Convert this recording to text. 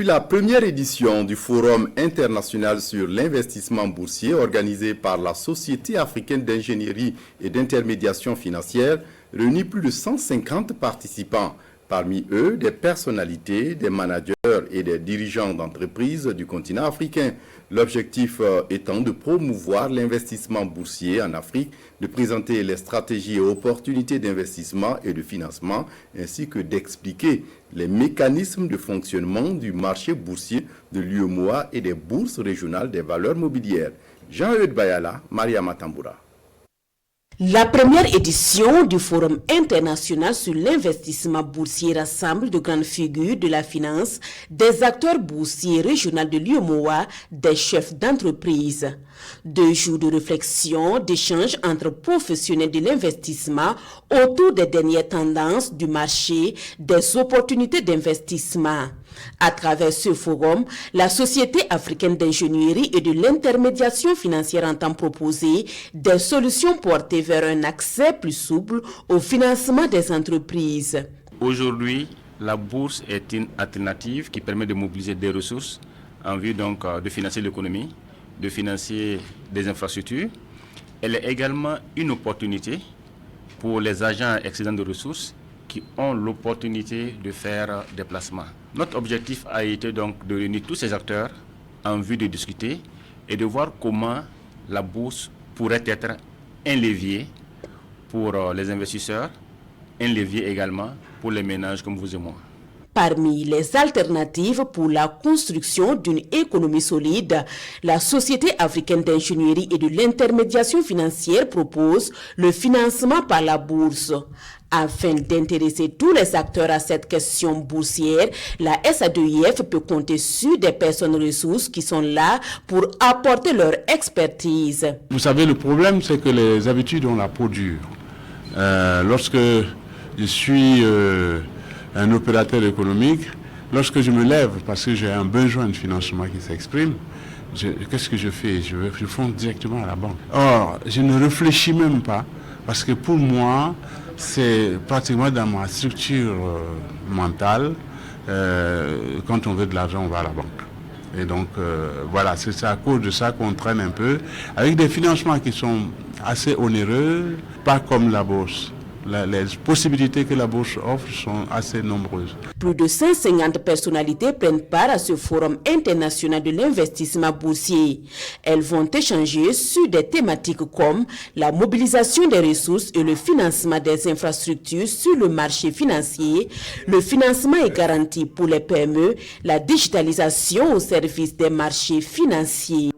La première édition du Forum international sur l'investissement boursier organisé par la Société africaine d'ingénierie et d'intermédiation financière réunit plus de 150 participants. Parmi eux, des personnalités, des managers et des dirigeants d'entreprises du continent africain. L'objectif étant de promouvoir l'investissement boursier en Afrique, de présenter les stratégies et opportunités d'investissement et de financement, ainsi que d'expliquer les mécanismes de fonctionnement du marché boursier de l'UEMOA et des bourses régionales des valeurs mobilières. Jean-Eudes Bayala, Maria Matamboura. La première édition du Forum international sur l'investissement boursier rassemble de grandes figures de la finance, des acteurs boursiers régionaux de l'UEMOA, des chefs d'entreprise. 2 jours de réflexion, d'échanges entre professionnels de l'investissement autour des dernières tendances du marché, des opportunités d'investissement. À travers ce forum, la Société africaine d'ingénierie et de l'intermédiation financière entend proposer des solutions portées vers un accès plus souple au financement des entreprises. Aujourd'hui, la bourse est une alternative qui permet de mobiliser des ressources en vue donc de financer l'économie, de financer des infrastructures. Elle est également une opportunité pour les agents excédents de ressources qui ont l'opportunité de faire des placements. Notre objectif a été donc de réunir tous ces acteurs en vue de discuter et de voir comment la bourse pourrait être un levier pour les investisseurs, un levier également pour les ménages comme vous et moi. Parmi les alternatives pour la construction d'une économie solide, la Société africaine d'ingénierie et de l'intermédiation financière propose le financement par la bourse. Afin d'intéresser tous les acteurs à cette question boursière, la SADIF peut compter sur des personnes ressources qui sont là pour apporter leur expertise. Vous savez, le problème, c'est que les habitudes ont la peau dure. Lorsque je suis un opérateur économique, lorsque je me lève parce que j'ai un besoin de financement qui s'exprime, qu'est-ce que je fais? Je fonce directement à la banque. Or, je ne réfléchis même pas parce que pour moi, c'est pratiquement dans ma structure mentale. Quand on veut de l'argent, on va à la banque. Et donc, voilà, c'est à cause de ça qu'on traîne un peu, avec des financements qui sont assez onéreux, pas comme la bourse. Les possibilités que la bourse offre sont assez nombreuses. Plus de 150 personnalités prennent part à ce forum international de l'investissement boursier. Elles vont échanger sur des thématiques comme la mobilisation des ressources et le financement des infrastructures sur le marché financier, le financement et garantie pour les PME, la digitalisation au service des marchés financiers.